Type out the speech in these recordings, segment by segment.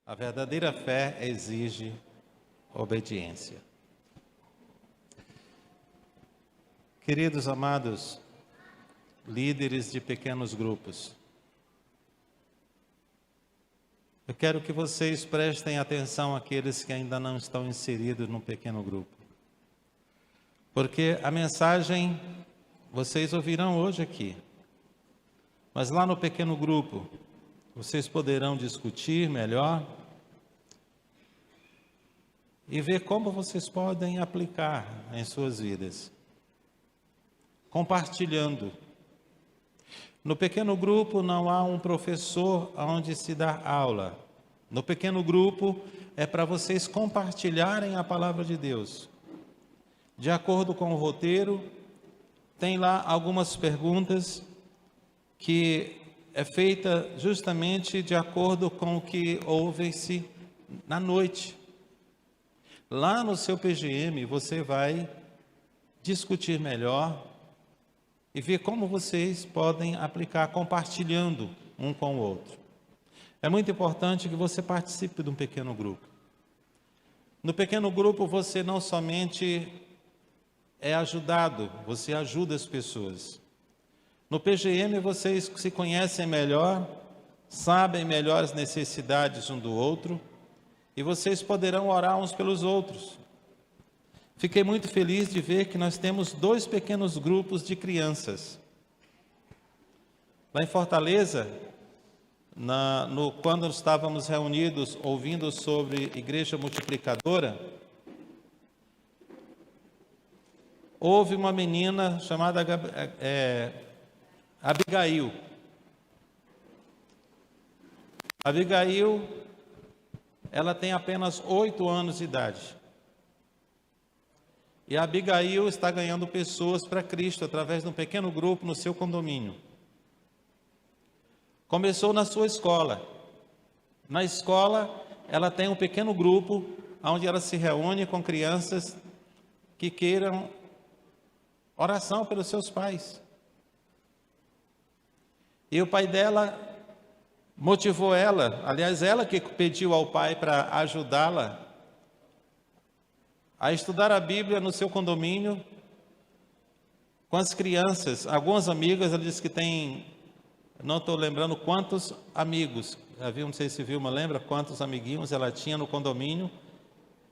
A verdadeira fé exige obediência. Queridos amados, líderes de pequenos grupos, eu quero que vocês prestem atenção àqueles que ainda não estão inseridos no pequeno grupo. Porque a mensagem vocês ouvirão hoje aqui. Mas lá no pequeno grupo, vocês poderão discutir melhor e ver como vocês podem aplicar em suas vidas. Compartilhando. No pequeno grupo não há um professor onde se dá aula. No pequeno grupo é para vocês compartilharem a palavra de Deus. De acordo com o roteiro, tem lá algumas perguntas que é feita justamente de acordo com o que ouve-se na noite. Lá no seu PGM você vai discutir melhor e ver como vocês podem aplicar compartilhando um com o outro. É muito importante que você participe de um pequeno grupo. No pequeno grupo você não somente é ajudado, você ajuda as pessoas. No PGM vocês se conhecem melhor, sabem melhor as necessidades um do outro e vocês poderão orar uns pelos outros. Fiquei muito feliz de ver que nós temos 2 pequenos grupos de crianças. Lá em Fortaleza, quando estávamos reunidos ouvindo sobre igreja multiplicadora, houve uma menina chamada Abigail. Abigail, ela tem apenas 8 anos de idade. E a Abigail está ganhando pessoas para Cristo através de um pequeno grupo no seu condomínio. Começou na sua escola. Na escola, ela tem um pequeno grupo onde ela se reúne com crianças que queiram oração pelos seus pais. E o pai dela motivou ela, aliás, ela que pediu ao pai para ajudá-la a estudar a Bíblia no seu condomínio com as crianças. Algumas amigas, ela disse que tem, não estou lembrando quantos amigos, não sei se Vilma lembra quantos amiguinhos ela tinha no condomínio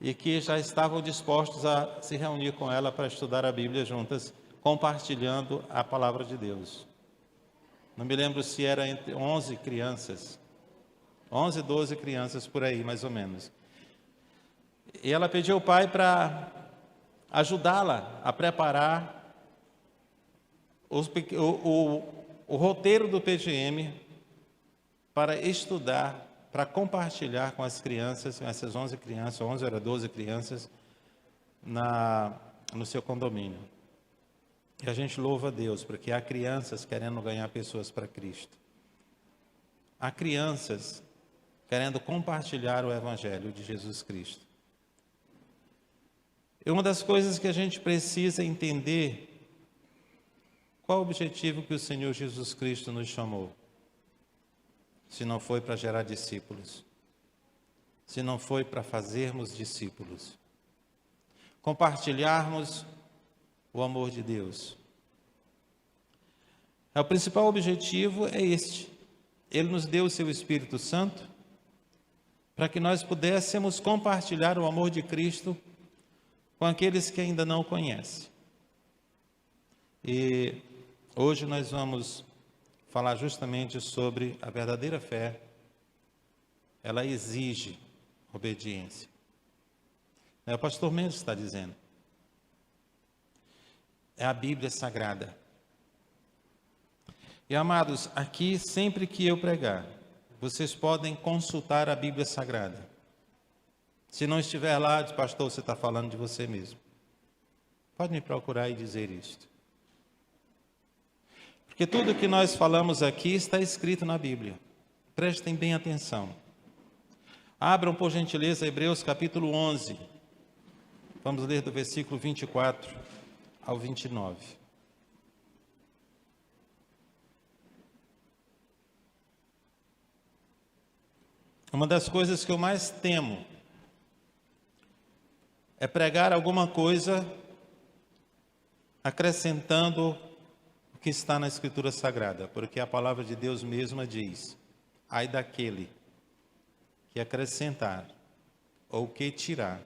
e que já estavam dispostos a se reunir com ela para estudar a Bíblia juntas, compartilhando a palavra de Deus. Não me lembro se era entre 11 crianças, 11, 12 crianças por aí, mais ou menos. E ela pediu ao pai para ajudá-la a preparar o roteiro do PGM para estudar, para compartilhar com as crianças, com essas 11 crianças, 11 ou 12 crianças, no seu condomínio. E a gente louva a Deus, porque há crianças querendo ganhar pessoas para Cristo. Há crianças querendo compartilhar o Evangelho de Jesus Cristo. E uma das coisas que a gente precisa entender, qual o objetivo que o Senhor Jesus Cristo nos chamou? Se não foi para gerar discípulos, se não foi para fazermos discípulos, compartilharmos o amor de Deus. O principal objetivo é este. Ele nos deu o seu Espírito Santo para que nós pudéssemos compartilhar o amor de Cristo com aqueles que ainda não o conhecem. E hoje nós vamos falar justamente sobre a verdadeira fé. Ela exige obediência. O pastor Mendes está dizendo. É a Bíblia Sagrada. E amados, aqui sempre que eu pregar, vocês podem consultar a Bíblia Sagrada. Se não estiver lá, diz, pastor, você está falando de você mesmo. Pode me procurar e dizer isto. Porque tudo que nós falamos aqui está escrito na Bíblia. Prestem bem atenção. Abram, por gentileza, Hebreus capítulo 11. Vamos ler do versículo 24 ao 29. Uma das coisas que eu mais temo é pregar alguma coisa acrescentando o que está na Escritura Sagrada, porque a palavra de Deus mesma diz: ai daquele que acrescentar ou que tirar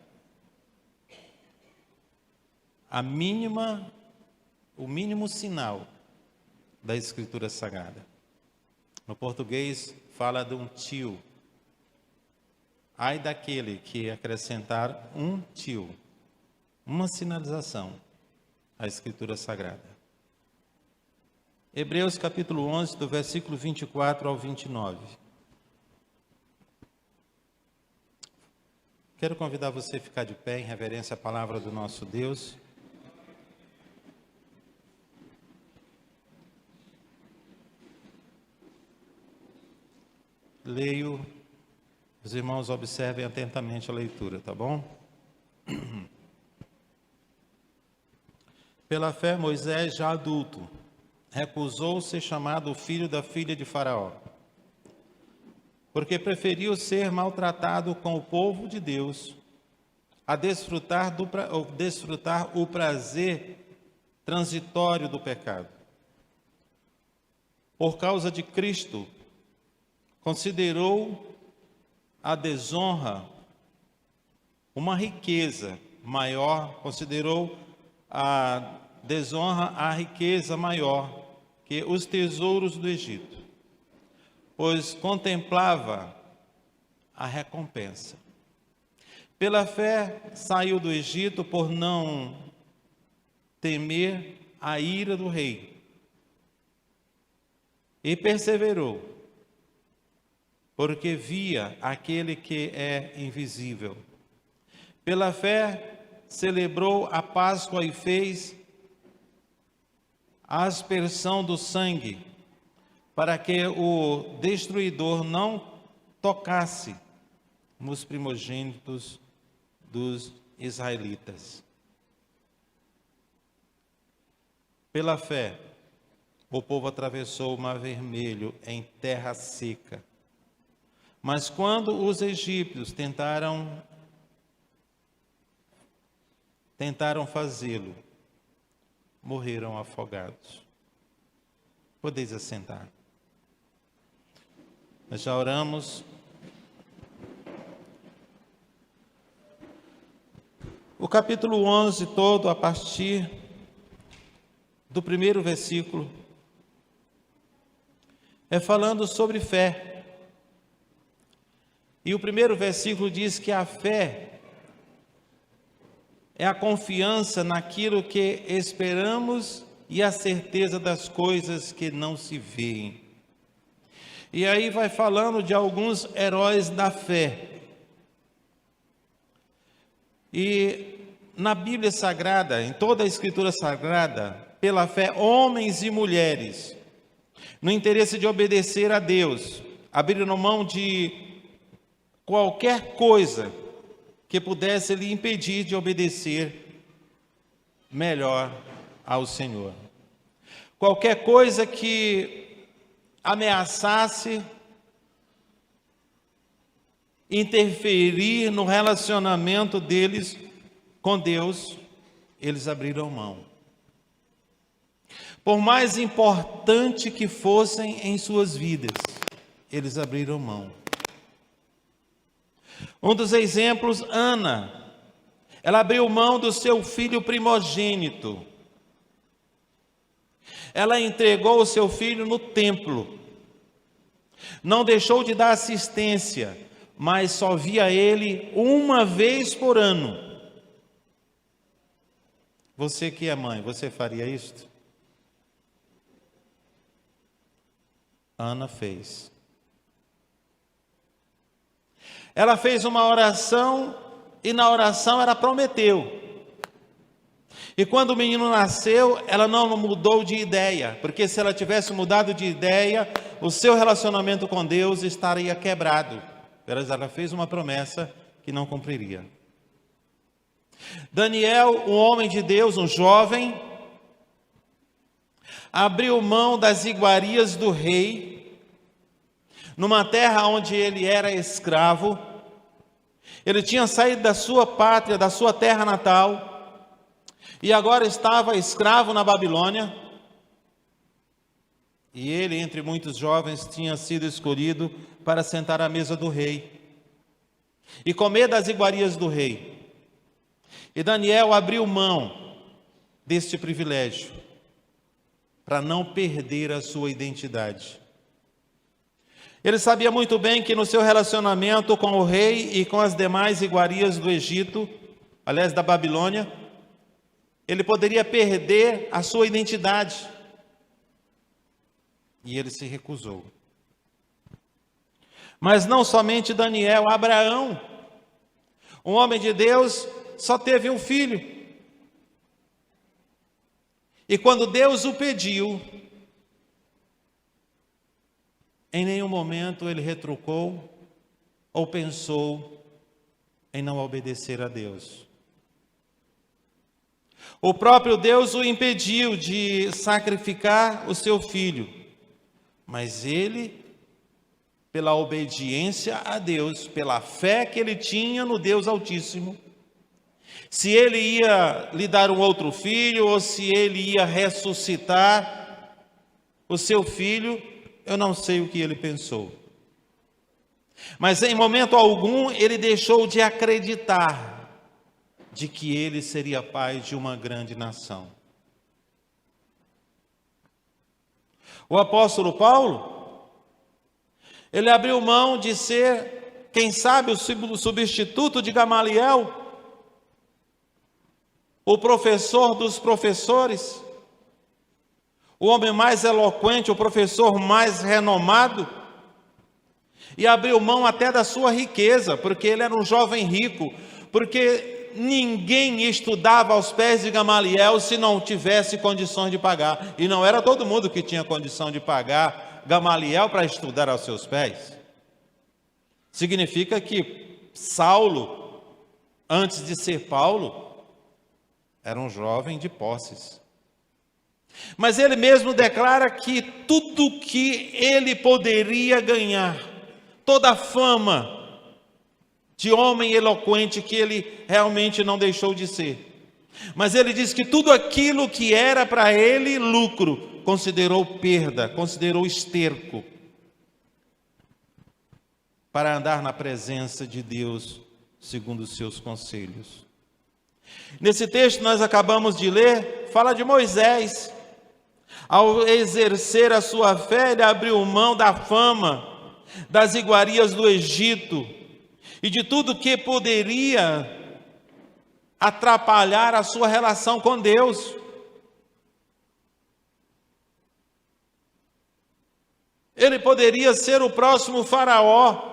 o mínimo sinal da Escritura Sagrada. No português fala de um tio. Ai daquele que acrescentar um tio, uma sinalização à Escritura Sagrada. Hebreus capítulo 11, do versículo 24 ao 29. Quero convidar você a ficar de pé em reverência à palavra do nosso Deus. Leio, os irmãos observem atentamente a leitura, tá bom? Pela fé, Moisés, já adulto, recusou ser chamado filho da filha de Faraó, porque preferiu ser maltratado com o povo de Deus a desfrutar o prazer transitório do pecado. Por causa de Cristo, considerou a desonra uma riqueza maior, considerou a desonra a riqueza maior que os tesouros do Egito, pois contemplava a recompensa. Pela fé saiu do Egito por não temer a ira do rei, e perseverou, porque via aquele que é invisível. Pela fé celebrou a Páscoa e fez a aspersão do sangue, para que o destruidor não tocasse nos primogênitos dos israelitas. Pela fé, o povo atravessou o Mar Vermelho em terra seca. Mas quando os egípcios tentaram fazê-lo, morreram afogados. Podeis assentar. Nós já oramos. O capítulo 11 todo, a partir do primeiro versículo, é falando sobre fé. E o primeiro versículo diz que a fé é a confiança naquilo que esperamos e a certeza das coisas que não se veem. E aí vai falando de alguns heróis da fé. E na Bíblia Sagrada, em toda a Escritura Sagrada, pela fé, homens e mulheres, no interesse de obedecer a Deus, abriram mão de qualquer coisa que pudesse lhe impedir de obedecer melhor ao Senhor. Qualquer coisa que ameaçasse interferir no relacionamento deles com Deus, eles abriram mão. Por mais importante que fossem em suas vidas, eles abriram mão. Um dos exemplos, Ana, ela abriu mão do seu filho primogênito. Ela entregou o seu filho no templo. Não deixou de dar assistência, mas só via ele uma vez por ano. Você que é mãe, você faria isto? Ana fez. Ela fez uma oração e na oração ela prometeu. E quando o menino nasceu, ela não mudou de ideia, porque se ela tivesse mudado de ideia, o seu relacionamento com Deus estaria quebrado. Ela fez uma promessa que não cumpriria. Daniel, um homem de Deus, um jovem, abriu mão das iguarias do rei, numa terra onde ele era escravo. Ele tinha saído da sua pátria, da sua terra natal, e agora estava escravo na Babilônia. E ele, entre muitos jovens, tinha sido escolhido para sentar à mesa do rei e comer das iguarias do rei. E Daniel abriu mão deste privilégio para não perder a sua identidade. Ele sabia muito bem que no seu relacionamento com o rei e com as demais iguarias do Egito, aliás, da Babilônia, ele poderia perder a sua identidade. E ele se recusou. Mas não somente Daniel, Abraão, um homem de Deus, só teve um filho. E quando Deus o pediu, em nenhum momento ele retrucou ou pensou em não obedecer a Deus. O próprio Deus o impediu de sacrificar o seu filho, mas ele, pela obediência a Deus, pela fé que ele tinha no Deus Altíssimo, se ele ia lhe dar um outro filho ou se ele ia ressuscitar o seu filho, eu não sei o que ele pensou. Mas em momento algum ele deixou de acreditar de que ele seria pai de uma grande nação. O apóstolo Paulo, ele abriu mão de ser, quem sabe, o substituto de Gamaliel, o professor dos professores, o homem mais eloquente, o professor mais renomado, e abriu mão até da sua riqueza, porque ele era um jovem rico, porque ninguém estudava aos pés de Gamaliel se não tivesse condições de pagar, e não era todo mundo que tinha condição de pagar Gamaliel para estudar aos seus pés. Significa que Saulo, antes de ser Paulo, era um jovem de posses. Mas ele mesmo declara que tudo que ele poderia ganhar, toda a fama de homem eloquente que ele realmente não deixou de ser. Mas ele diz que tudo aquilo que era para ele lucro, considerou perda, considerou esterco, para andar na presença de Deus, segundo os seus conselhos. Nesse texto nós acabamos de ler, fala de Moisés. Ao exercer a sua fé, ele abriu mão da fama, das iguarias do Egito, e de tudo que poderia atrapalhar a sua relação com Deus. Ele poderia ser o próximo faraó,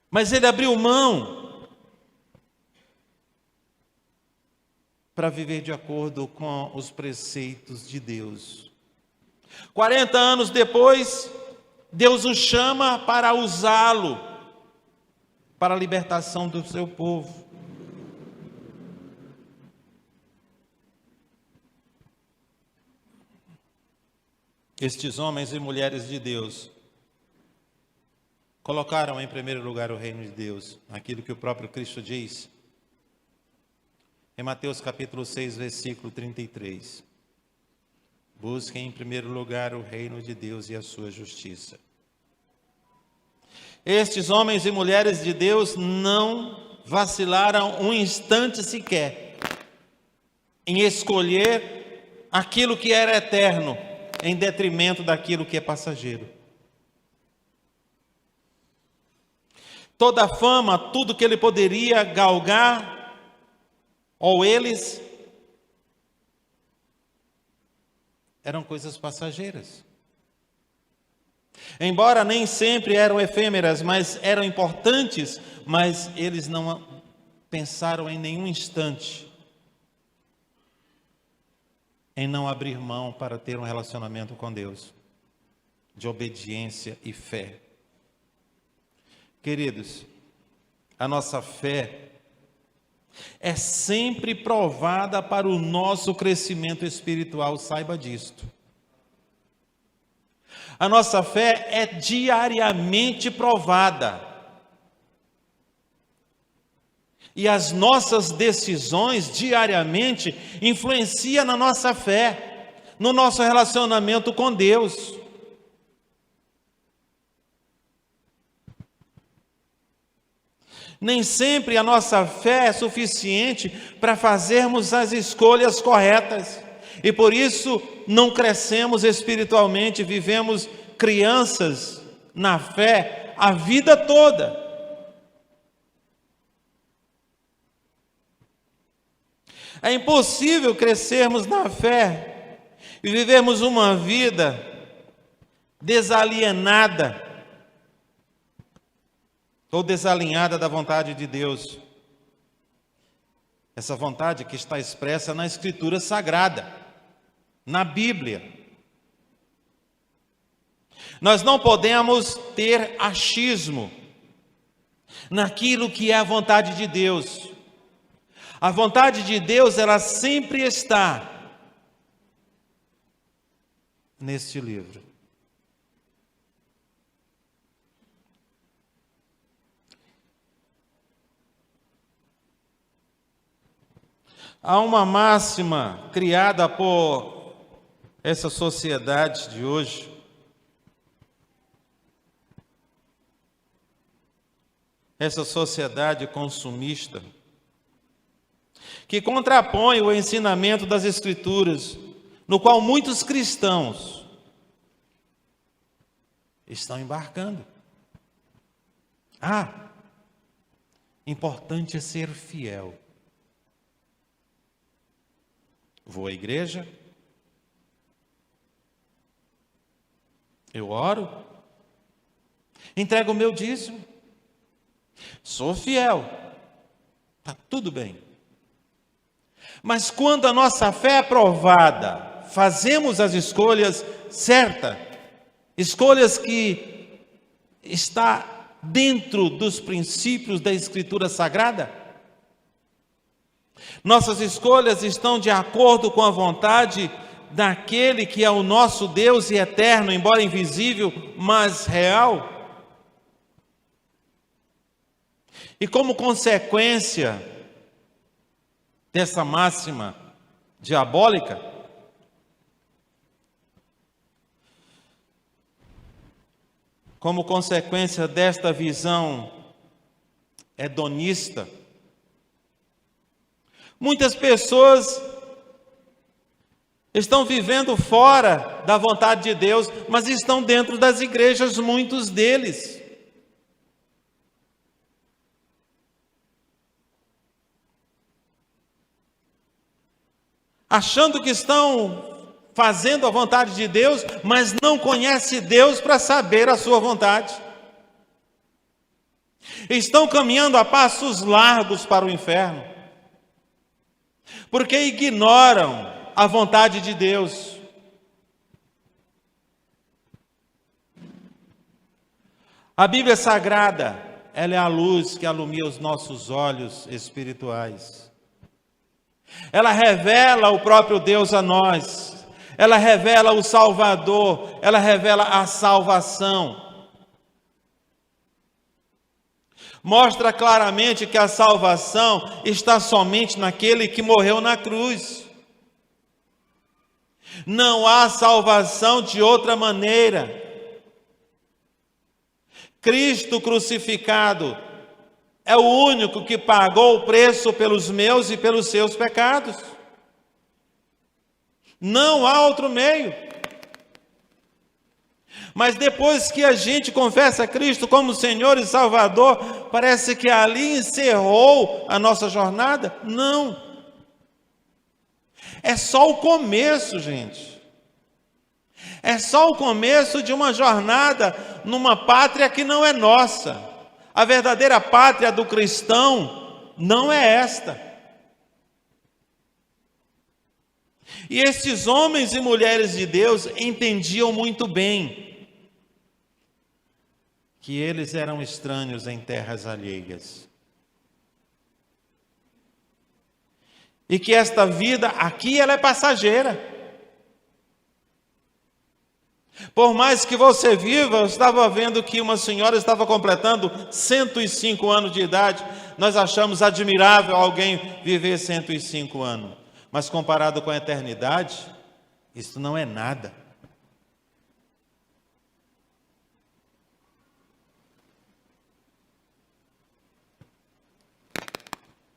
mas ele abriu mão para viver de acordo com os preceitos de Deus. 40 anos depois, Deus o chama para usá-lo para a libertação do seu povo. Estes homens e mulheres de Deus colocaram em primeiro lugar o reino de Deus, aquilo que o próprio Cristo diz em Mateus capítulo 6, versículo 33. Busquem em primeiro lugar o reino de Deus e a sua justiça. Estes homens e mulheres de Deus não vacilaram um instante sequer em escolher aquilo que era eterno em detrimento daquilo que é passageiro. Toda a fama, tudo que ele poderia galgar, ou eles, eram coisas passageiras. Embora nem sempre eram efêmeras, mas eram importantes, mas eles não pensaram em nenhum instante em não abrir mão para ter um relacionamento com Deus, de obediência e fé. Queridos, a nossa fé é sempre provada para o nosso crescimento espiritual, saiba disto. A nossa fé é diariamente provada. E as nossas decisões diariamente influenciam na nossa fé, no nosso relacionamento com Deus. Nem sempre a nossa fé é suficiente para fazermos as escolhas corretas. E por isso não crescemos espiritualmente, vivemos crianças na fé a vida toda. É impossível crescermos na fé e vivermos uma vida desalienada ou desalinhada da vontade de Deus. Essa vontade que está expressa na Escritura Sagrada, na Bíblia. Nós não podemos ter achismo naquilo que é a vontade de Deus. A vontade de Deus, ela sempre está neste livro. Há uma máxima criada por essa sociedade de hoje, essa sociedade consumista, que contrapõe o ensinamento das Escrituras, no qual muitos cristãos estão embarcando. Importante é ser fiel. Vou à igreja, eu oro, entrego o meu dízimo, sou fiel, está tudo bem. Mas quando a nossa fé é provada, fazemos as escolhas certas, escolhas que está dentro dos princípios da Escritura Sagrada, nossas escolhas estão de acordo com a vontade daquele que é o nosso Deus e eterno, embora invisível, mas real. E como consequência dessa máxima diabólica, como consequência desta visão hedonista, muitas pessoas estão vivendo fora da vontade de Deus, mas estão dentro das igrejas, muitos deles. Achando que estão fazendo a vontade de Deus, mas não conhece Deus para saber a sua vontade. Estão caminhando a passos largos para o inferno, porque ignoram a vontade de Deus. A Bíblia Sagrada, ela é a luz que alumia os nossos olhos espirituais. Ela revela o próprio Deus a nós. Ela revela o Salvador. Ela revela a salvação. Mostra claramente que a salvação está somente naquele que morreu na cruz. Não há salvação de outra maneira. Cristo crucificado é o único que pagou o preço pelos meus e pelos seus pecados. Não há outro meio. Mas depois que a gente confessa Cristo como Senhor e Salvador, parece que ali encerrou a nossa jornada? Não. É só o começo, gente. É só o começo de uma jornada numa pátria que não é nossa. A verdadeira pátria do cristão não é esta. E esses homens e mulheres de Deus entendiam muito bem que eles eram estranhos em terras alheias. E que esta vida aqui ela é passageira. Por mais que você viva, eu estava vendo que uma senhora estava completando 105 anos de idade. Nós achamos admirável alguém viver 105 anos. Mas comparado com a eternidade, isso não é nada.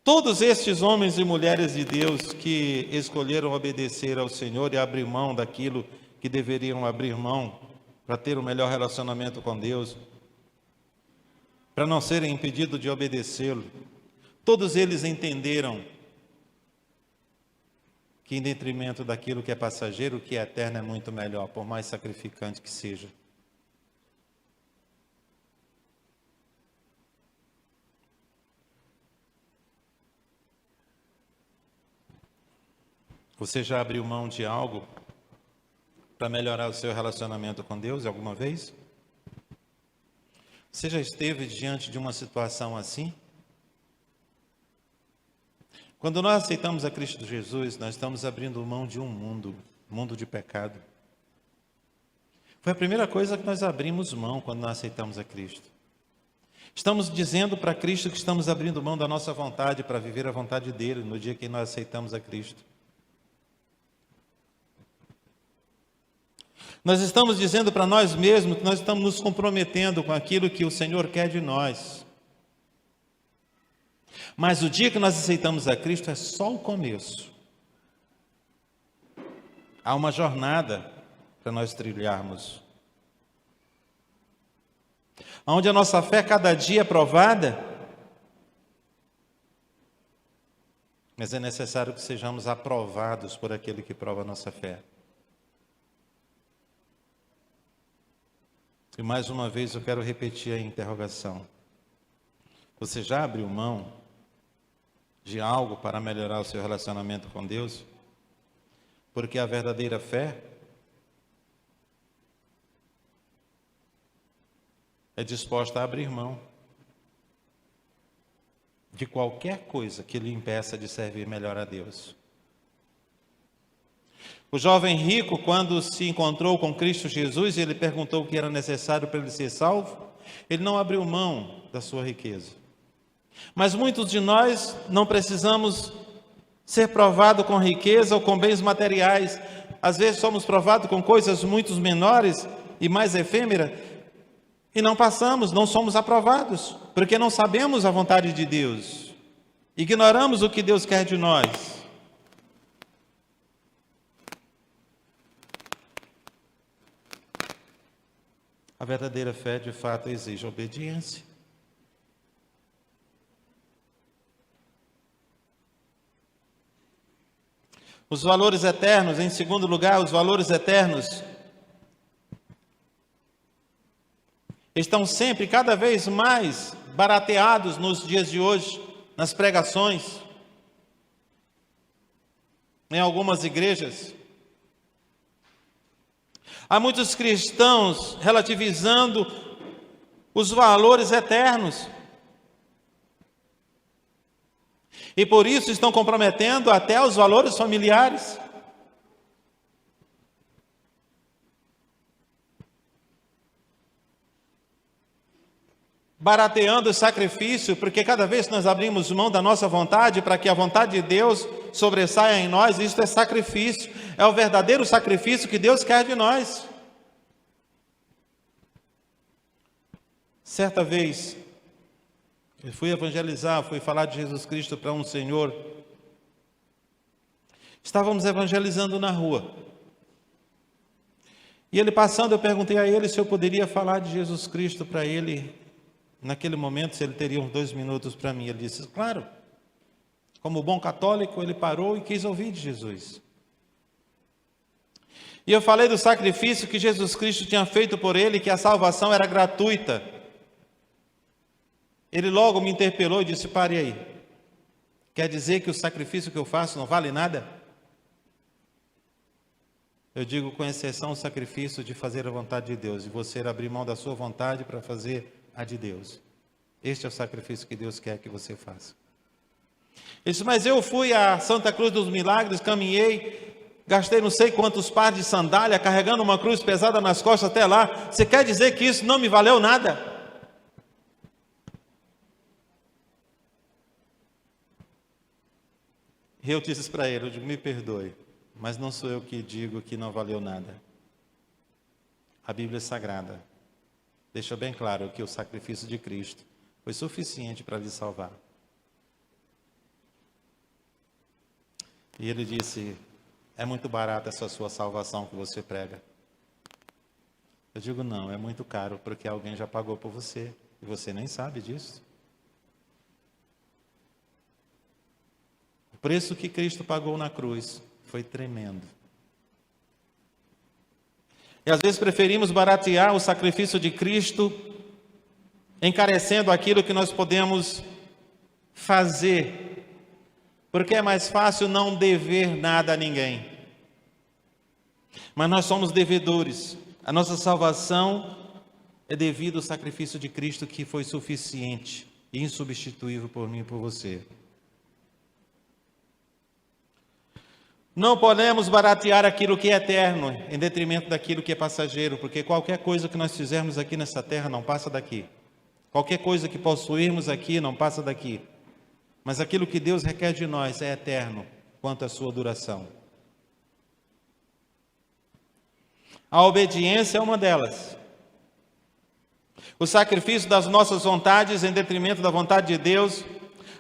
Todos estes homens e mulheres de Deus que escolheram obedecer ao Senhor e abrir mão daquilo que deveriam abrir mão para ter um melhor relacionamento com Deus, para não serem impedidos de obedecê-lo, todos eles entenderam que em detrimento daquilo que é passageiro, o que é eterno é muito melhor, por mais sacrificante que seja. Você já abriu mão de algo para melhorar o seu relacionamento com Deus alguma vez? Você já esteve diante de uma situação assim? Quando nós aceitamos a Cristo Jesus, nós estamos abrindo mão de um mundo de pecado. Foi a primeira coisa que nós abrimos mão quando nós aceitamos a Cristo. Estamos dizendo para Cristo que estamos abrindo mão da nossa vontade para viver a vontade dele no dia que nós aceitamos a Cristo. Nós estamos dizendo para nós mesmos que nós estamos nos comprometendo com aquilo que o Senhor quer de nós. Mas o dia que nós aceitamos a Cristo é só o começo. Há uma jornada para nós trilharmos. Onde a nossa fé cada dia é provada, mas é necessário que sejamos aprovados por aquele que prova a nossa fé. E mais uma vez eu quero repetir a interrogação. Você já abriu mão de algo para melhorar o seu relacionamento com Deus? Porque a verdadeira fé é disposta a abrir mão de qualquer coisa que lhe impeça de servir melhor a Deus. O jovem rico, quando se encontrou com Cristo Jesus, ele perguntou o que era necessário para ele ser salvo. Ele não abriu mão da sua riqueza. Mas muitos de nós não precisamos ser provados com riqueza ou com bens materiais. Às vezes somos provados com coisas muito menores e mais efêmeras e não passamos, não somos aprovados, porque não sabemos a vontade de Deus. Ignoramos o que Deus quer de nós. A verdadeira fé, de fato, exige obediência. Os valores eternos, em segundo lugar, os valores eternos estão sempre, cada vez mais, barateados nos dias de hoje, nas pregações, em algumas igrejas. Há muitos cristãos relativizando os valores eternos. E por isso estão comprometendo até os valores familiares. Barateando o sacrifício, porque cada vez que nós abrimos mão da nossa vontade para que a vontade de Deus sobressaia em nós, isso é sacrifício. É o verdadeiro sacrifício que Deus quer de nós. Certa vez, eu fui evangelizar, fui falar de Jesus Cristo para um senhor. Estávamos evangelizando na rua. E ele passando, eu perguntei a ele se eu poderia falar de Jesus Cristo para ele. Naquele momento, se ele teria uns 2 minutos para mim. Ele disse, claro. Como bom católico, ele parou e quis ouvir de Jesus. E eu falei do sacrifício que Jesus Cristo tinha feito por ele, que a salvação era gratuita. Ele logo me interpelou e disse, pare aí. Quer dizer que o sacrifício que eu faço não vale nada? Eu digo, com exceção o sacrifício de fazer a vontade de Deus, e você abrir mão da sua vontade para fazer a de Deus. Este é o sacrifício que Deus quer que você faça. Ele disse, mas eu fui a Santa Cruz dos Milagres, caminhei, gastei não sei quantos pares de sandália, carregando uma cruz pesada nas costas até lá. Você quer dizer que isso não me valeu nada? E eu disse para ele, eu digo, me perdoe, mas não sou eu que digo que não valeu nada. A Bíblia é sagrada. Deixa bem claro que o sacrifício de Cristo foi suficiente para lhe salvar. E ele disse, é muito barata essa sua salvação que você prega. Eu digo, não, é muito caro, porque alguém já pagou por você, e você nem sabe disso. O preço que Cristo pagou na cruz foi tremendo. E às vezes preferimos baratear o sacrifício de Cristo, encarecendo aquilo que nós podemos fazer, porque é mais fácil não dever nada a ninguém. Mas nós somos devedores. A nossa salvação é devido ao sacrifício de Cristo, que foi suficiente e insubstituível por mim e por você. Não podemos baratear aquilo que é eterno em detrimento daquilo que é passageiro, porque qualquer coisa que nós fizermos aqui nessa terra não passa daqui. Qualquer coisa que possuirmos aqui não passa daqui. Mas aquilo que Deus requer de nós é eterno quanto à sua duração. A obediência é uma delas. O sacrifício das nossas vontades em detrimento da vontade de Deus.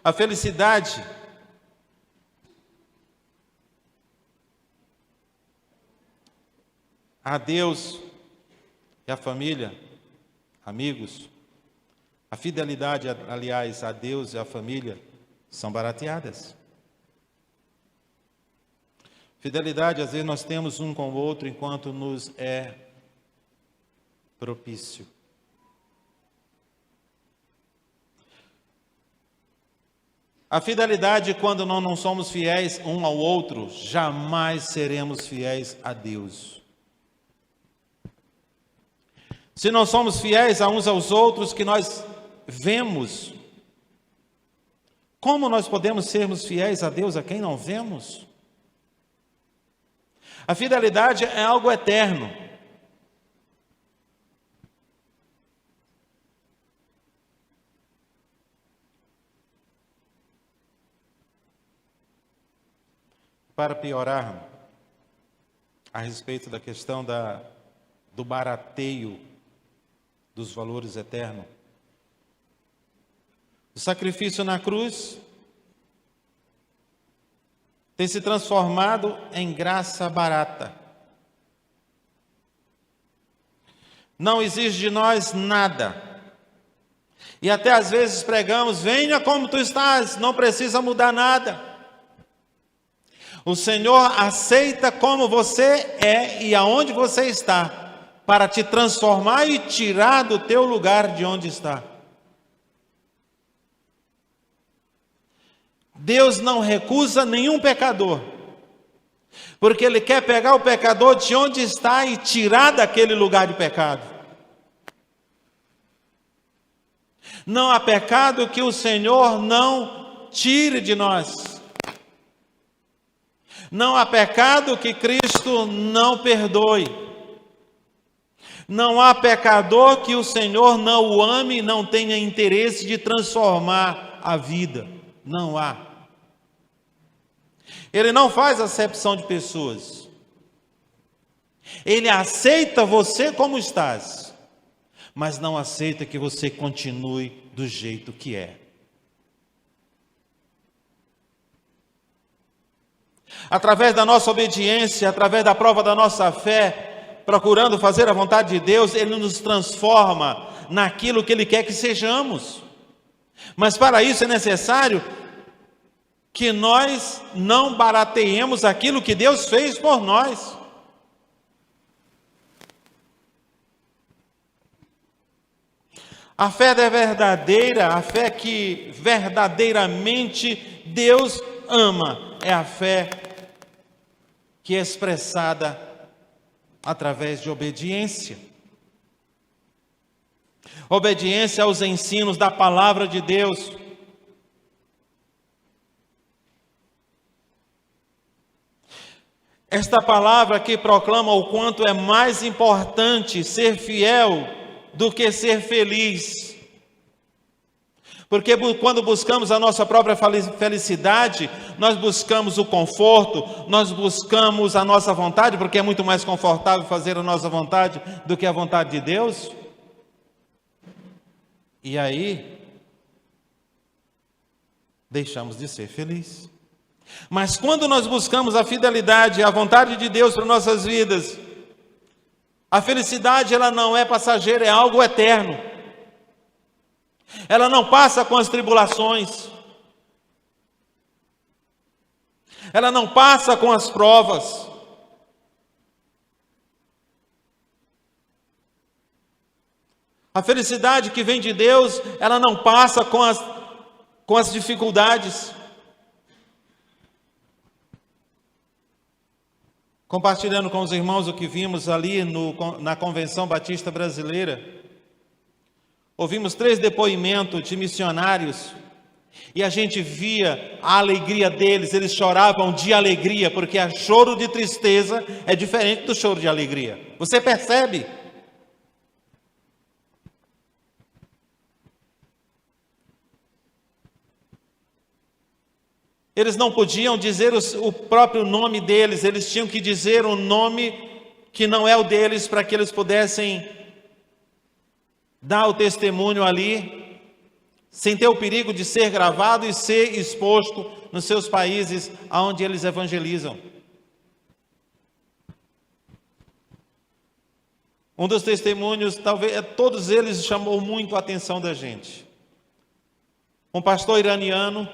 A felicidade. A Deus e a família, amigos, a fidelidade, aliás, a Deus e a família, são barateadas. Fidelidade, às vezes nós temos um com o outro enquanto nos é propício. A fidelidade, quando nós não somos fiéis um ao outro, jamais seremos fiéis a Deus. Se não somos fiéis a uns aos outros que nós vemos, como nós podemos sermos fiéis a Deus a quem não vemos? A fidelidade é algo eterno. Para piorar, a respeito da questão do barateio dos valores eternos, o sacrifício na cruz tem se transformado em graça barata. Não exige de nós nada. E até às vezes pregamos, venha como tu estás, não precisa mudar nada. O Senhor aceita como você é e aonde você está, para te transformar e tirar do teu lugar de onde está. Deus não recusa nenhum pecador, porque Ele quer pegar o pecador de onde está e tirar daquele lugar de pecado. Não há pecado que o Senhor não tire de nós. Não há pecado que Cristo não perdoe. Não há pecador que o Senhor não o ame e não tenha interesse de transformar a vida. Não há. Ele não faz acepção de pessoas. Ele aceita você como estás, mas não aceita que você continue do jeito que é. Através da nossa obediência, através da prova da nossa fé, procurando fazer a vontade de Deus, Ele nos transforma naquilo que Ele quer que sejamos. Mas para isso é necessário que nós não barateemos aquilo que Deus fez por nós. A fé é verdadeira, a fé que verdadeiramente Deus ama, é a fé que é expressada através de obediência. Obediência aos ensinos da palavra de Deus. Esta palavra aqui proclama o quanto é mais importante ser fiel do que ser feliz. Porque quando buscamos a nossa própria felicidade, nós buscamos o conforto, nós buscamos a nossa vontade, porque é muito mais confortável fazer a nossa vontade do que a vontade de Deus. E aí, deixamos de ser felizes. Mas quando nós buscamos a fidelidade, a vontade de Deus para nossas vidas, a felicidade ela não é passageira, é algo eterno. Ela não passa com as tribulações. Ela não passa com as provas. A felicidade que vem de Deus, ela não passa com as dificuldades. Compartilhando com os irmãos o que vimos ali na Convenção Batista Brasileira, ouvimos 3 depoimentos de missionários e a gente via a alegria deles, eles choravam de alegria, porque o choro de tristeza é diferente do choro de alegria. Você percebe? Eles não podiam dizer o próprio nome deles, eles tinham que dizer um nome que não é o deles, para que eles pudessem dar o testemunho ali, sem ter o perigo de ser gravado e ser exposto nos seus países onde eles evangelizam. Um dos testemunhos, talvez todos eles, chamou muito a atenção da gente. Um pastor iraniano,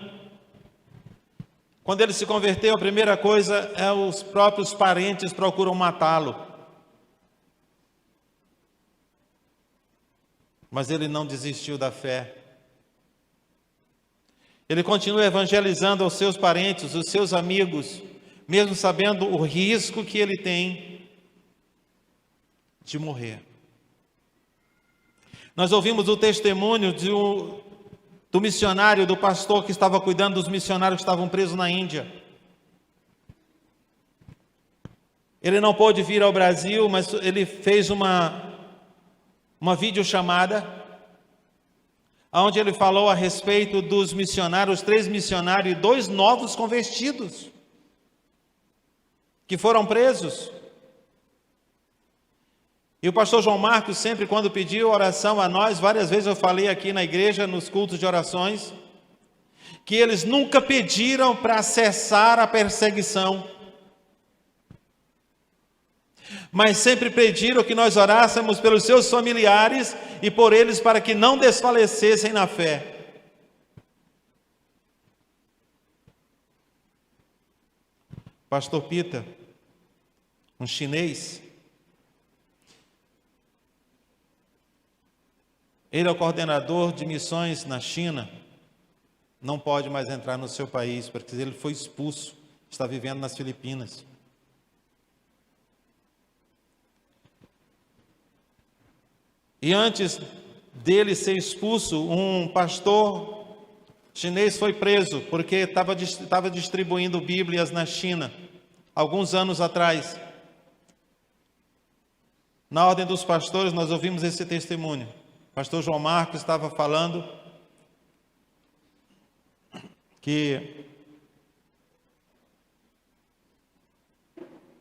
quando ele se converteu, a primeira coisa é os próprios parentes procuram matá-lo. Mas ele não desistiu da fé. Ele continua evangelizando aos seus parentes, os seus amigos, mesmo sabendo o risco que ele tem de morrer. Nós ouvimos o testemunho do missionário, do pastor que estava cuidando dos missionários que estavam presos na Índia. Ele não pôde vir ao Brasil, mas ele fez uma videochamada, onde ele falou a respeito dos missionários, 3 missionários e 2 novos convertidos, que foram presos. E o pastor João Marcos, sempre quando pediu oração a nós, várias vezes eu falei aqui na igreja, nos cultos de orações, que eles nunca pediram para cessar a perseguição, mas sempre pediram que nós orássemos pelos seus familiares e por eles para que não desfalecessem na fé. Pastor Pita, um chinês, ele é o coordenador de missões na China, não pode mais entrar no seu país, porque ele foi expulso, está vivendo nas Filipinas. E antes dele ser expulso, um pastor chinês foi preso, porque estava distribuindo Bíblias na China, alguns anos atrás. Na Ordem dos Pastores, nós ouvimos esse testemunho. O pastor João Marcos estava falando que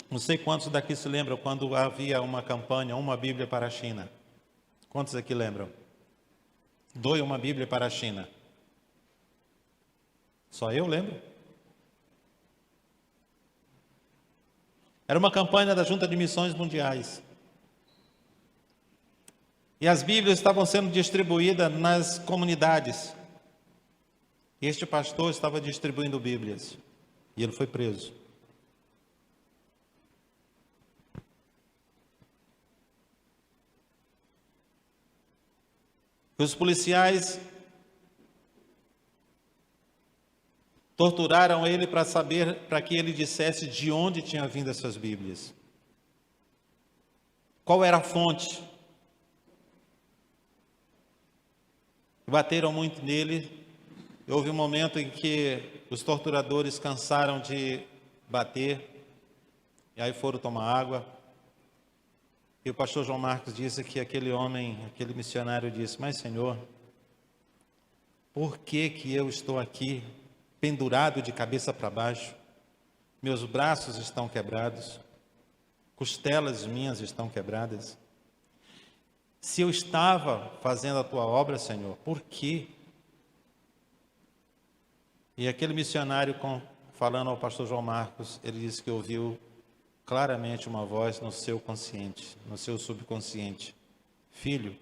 não sei quantos daqui se lembram quando havia uma campanha, uma Bíblia para a China. Quantos aqui lembram? Doe uma Bíblia para a China. Só eu lembro. Era uma campanha da Junta de Missões Mundiais. E as Bíblias estavam sendo distribuídas nas comunidades. E este pastor estava distribuindo Bíblias. E ele foi preso. Os policiais torturaram ele para que ele dissesse de onde tinha vindo essas Bíblias. Qual era a fonte? Bateram muito nele. Houve um momento em que os torturadores cansaram de bater E aí foram tomar água. E o pastor João Marcos disse que aquele homem, aquele missionário disse: mas Senhor, por que que eu estou aqui pendurado de cabeça para baixo? Meus braços estão quebrados, costelas minhas estão quebradas. Se eu estava fazendo a tua obra, Senhor, por quê? E aquele missionário, falando ao pastor João Marcos, ele disse que ouviu claramente uma voz no seu consciente, no seu subconsciente: filho,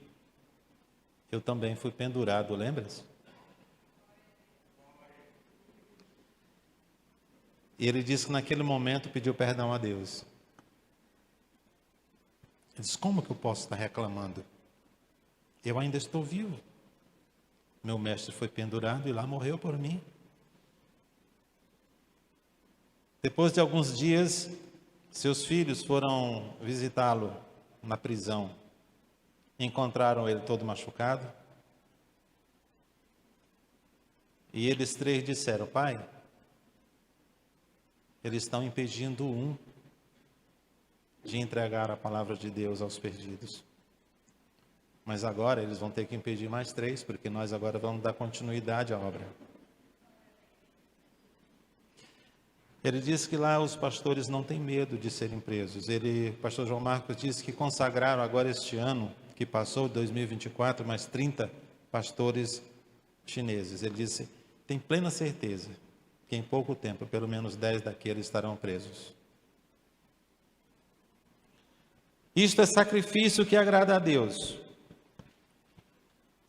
eu também fui pendurado, lembra-se? E ele disse que naquele momento pediu perdão a Deus. Ele disse: como que eu posso estar reclamando? Eu ainda estou vivo. Meu mestre foi pendurado e lá morreu por mim. Depois de alguns dias, seus filhos foram visitá-lo na prisão. Encontraram ele todo machucado. E eles três disseram: pai, eles estão impedindo um de entregar a palavra de Deus aos perdidos. Mas agora eles vão ter que impedir mais três, porque nós agora vamos dar continuidade à obra. Ele disse que lá os pastores não têm medo de serem presos. O pastor João Marcos disse que consagraram agora este ano, que passou, 2024, mais 30 pastores chineses. Ele disse: tem plena certeza que em pouco tempo, pelo menos 10 daqueles estarão presos. Isto é sacrifício que agrada a Deus.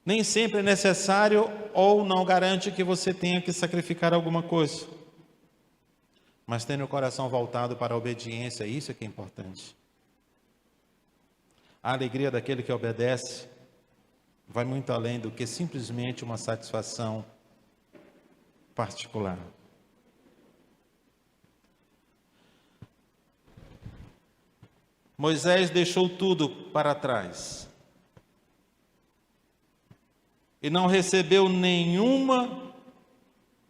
Nem sempre é necessário ou não garante que você tenha que sacrificar alguma coisa. Mas tendo o coração voltado para a obediência, isso é que é importante. A alegria daquele que obedece vai muito além do que simplesmente uma satisfação particular. Moisés deixou tudo para trás e não recebeu nenhuma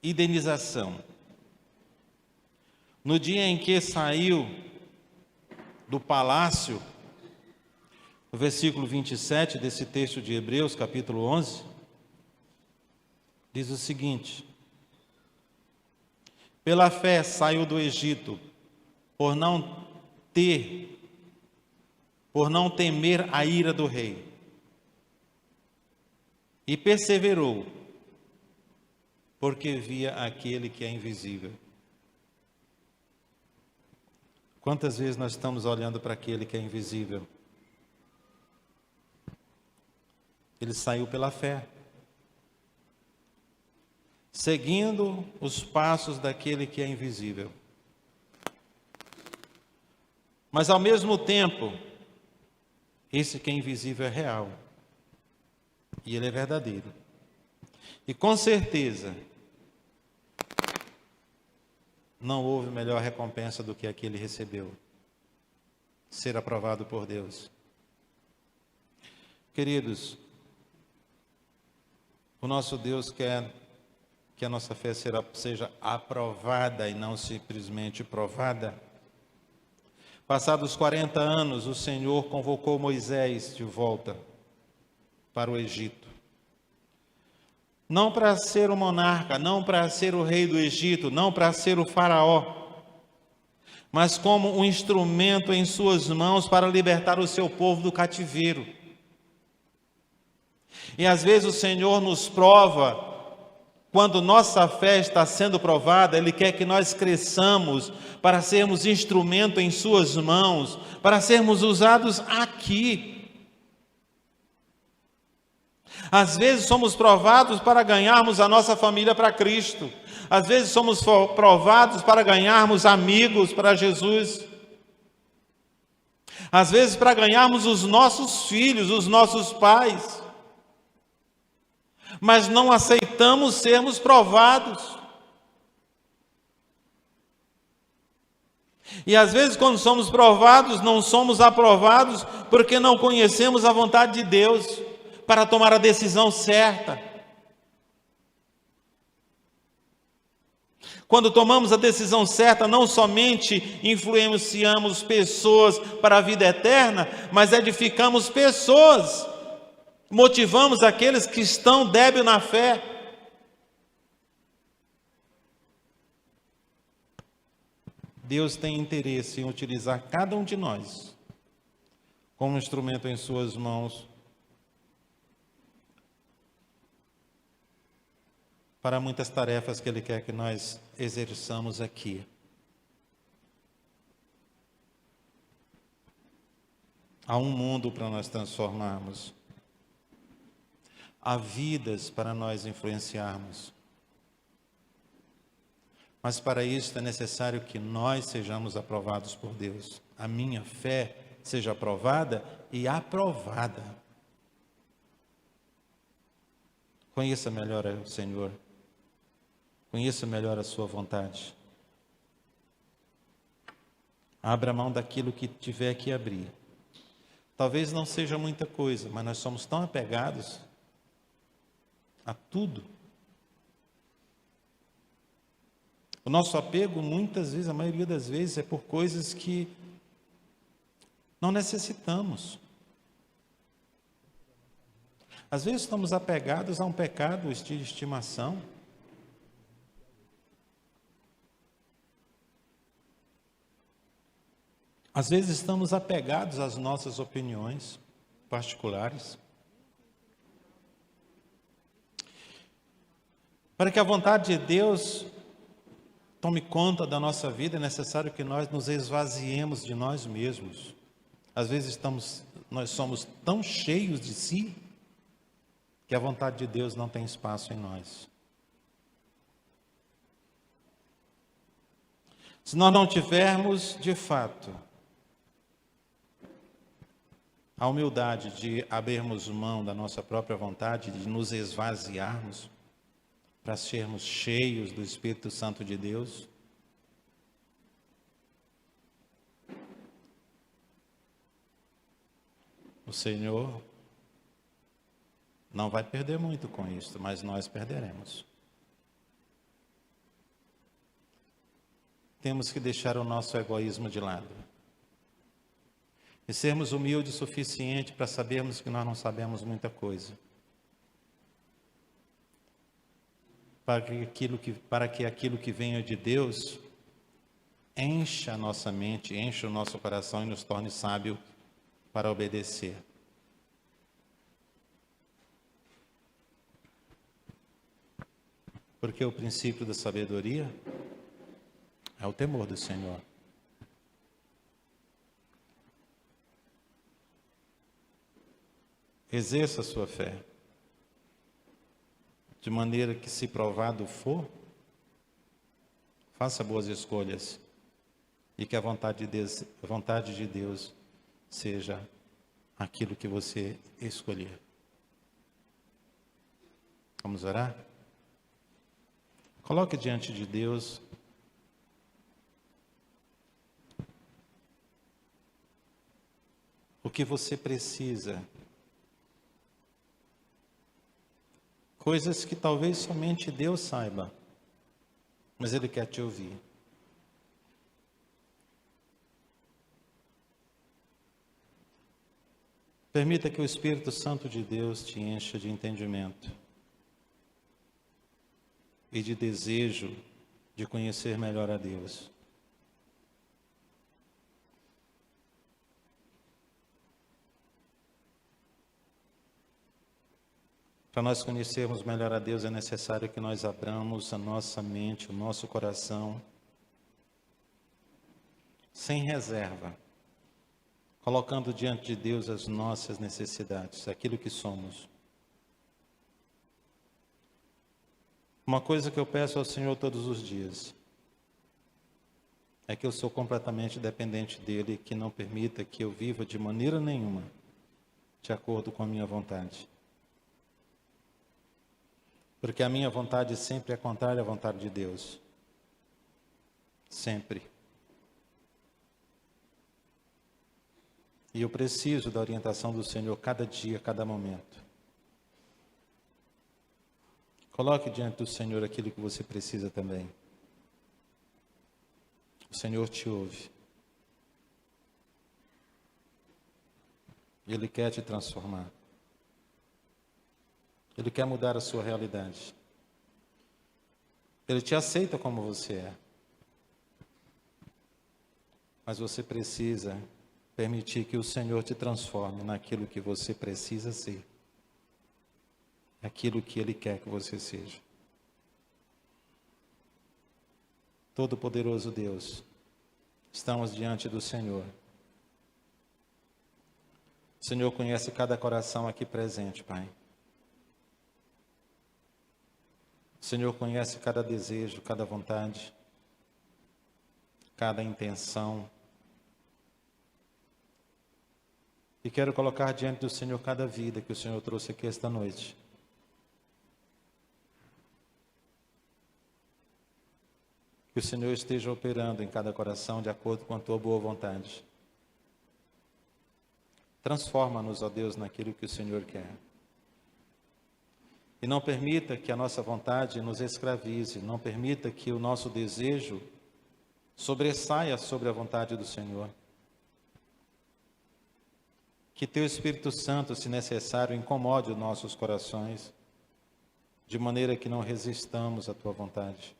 indenização. No dia em que saiu do palácio, no versículo 27 desse texto de Hebreus, capítulo 11, diz o seguinte: pela fé saiu do Egito, por não temer a ira do rei, e perseverou, porque via aquele que é invisível. Quantas vezes nós estamos olhando para aquele que é invisível? Ele saiu pela fé, seguindo os passos daquele que é invisível. Mas ao mesmo tempo, esse que é invisível é real. E ele é verdadeiro. E com certeza, não houve melhor recompensa do que a que ele recebeu: ser aprovado por Deus. Queridos, o nosso Deus quer que a nossa fé seja aprovada e não simplesmente provada. Passados 40 anos, o Senhor convocou Moisés de volta para o Egito. Não para ser o monarca, não para ser o rei do Egito, não para ser o faraó, mas como um instrumento em suas mãos para libertar o seu povo do cativeiro. E às vezes o Senhor nos prova. Quando nossa fé está sendo provada, Ele quer que nós cresçamos para sermos instrumento em suas mãos, para sermos usados aqui. Às vezes somos provados para ganharmos a nossa família para Cristo. Às vezes somos provados para ganharmos amigos para Jesus. Às vezes para ganharmos os nossos filhos, os nossos pais. Mas não aceitamos sermos provados. E às vezes, quando somos provados, não somos aprovados porque não conhecemos a vontade de Deus para tomar a decisão certa. Quando tomamos a decisão certa, não somente influenciamos pessoas para a vida eterna, mas edificamos pessoas, motivamos aqueles que estão débeis na fé. Deus tem interesse em utilizar cada um de nós como instrumento em suas mãos para muitas tarefas que Ele quer que nós exerçamos aqui. Há um mundo para nós transformarmos. Há vidas para nós influenciarmos. Mas para isso é necessário que nós sejamos aprovados por Deus. A minha fé seja aprovada e aprovada. Conheça melhor o Senhor. Conheça melhor a sua vontade. Abra mão daquilo que tiver que abrir. Talvez não seja muita coisa, mas nós somos tão apegados a tudo. O nosso apego, muitas vezes, a maioria das vezes, é por coisas que não necessitamos. Às vezes estamos apegados a um pecado de estimação. Às vezes estamos apegados às nossas opiniões particulares. Para que a vontade de Deus tome conta da nossa vida, é necessário que nós nos esvaziemos de nós mesmos. Às vezes nós somos tão cheios de si, que a vontade de Deus não tem espaço em nós. Se nós não tivermos, de fato, a humildade de abrirmos mão da nossa própria vontade, de nos esvaziarmos, para sermos cheios do Espírito Santo de Deus, o Senhor não vai perder muito com isso, mas nós perderemos. Temos que deixar o nosso egoísmo de lado e sermos humildes o suficiente para sabermos que nós não sabemos muita coisa, para que aquilo que venha de Deus encha a nossa mente, encha o nosso coração e nos torne sábio para obedecer. Porque o princípio da sabedoria é o temor do Senhor. Exerça a sua fé, de maneira que, se provado for, faça boas escolhas e que a vontade de Deus seja aquilo que você escolher. Vamos orar? Coloque diante de Deus o que você precisa. Coisas que talvez somente Deus saiba, mas Ele quer te ouvir. Permita que o Espírito Santo de Deus te encha de entendimento e de desejo de conhecer melhor a Deus. Para nós conhecermos melhor a Deus, é necessário que nós abramos a nossa mente, o nosso coração, sem reserva, colocando diante de Deus as nossas necessidades, aquilo que somos. Uma coisa que eu peço ao Senhor todos os dias é que eu sou completamente dependente dEle e que não permita que eu viva de maneira nenhuma de acordo com a minha vontade. Porque a minha vontade sempre é contrária à vontade de Deus. Sempre. E eu preciso da orientação do Senhor cada dia, cada momento. Coloque diante do Senhor aquilo que você precisa também. O Senhor te ouve. Ele quer te transformar. Ele quer mudar a sua realidade. Ele te aceita como você é. Mas você precisa permitir que o Senhor te transforme naquilo que você precisa ser. Aquilo que Ele quer que você seja. Todo-Poderoso Deus, estamos diante do Senhor. O Senhor conhece cada coração aqui presente, Pai. O Senhor conhece cada desejo, cada vontade, cada intenção. E quero colocar diante do Senhor cada vida que o Senhor trouxe aqui esta noite. Que o Senhor esteja operando em cada coração de acordo com a tua boa vontade. Transforma-nos, ó Deus, naquilo que o Senhor quer. E não permita que a nossa vontade nos escravize, não permita que o nosso desejo sobressaia sobre a vontade do Senhor. Que teu Espírito Santo, se necessário, incomode os nossos corações, de maneira que não resistamos à tua vontade.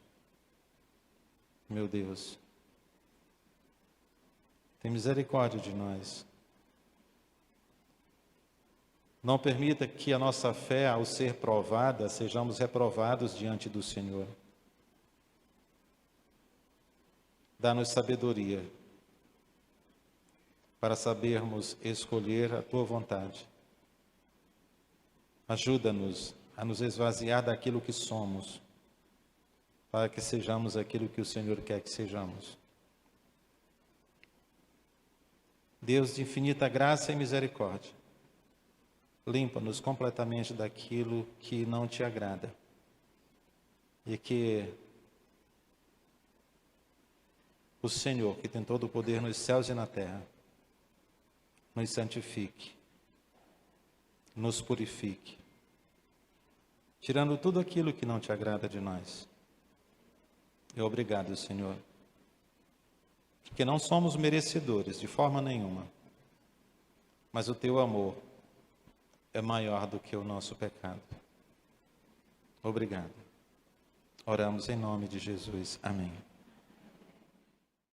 Meu Deus, tem misericórdia de nós. Não permita que a nossa fé, ao ser provada, sejamos reprovados diante do Senhor. Dá-nos sabedoria para sabermos escolher a tua vontade. Ajuda-nos a nos esvaziar daquilo que somos, para que sejamos aquilo que o Senhor quer que sejamos. Deus de infinita graça e misericórdia, limpa-nos completamente daquilo que não te agrada. E que o Senhor, que tem todo o poder nos céus e na terra, nos santifique, nos purifique, tirando tudo aquilo que não te agrada de nós. E obrigado, Senhor, porque não somos merecedores de forma nenhuma, mas o teu amor é maior do que o nosso pecado. Obrigado. Oramos em nome de Jesus. Amém.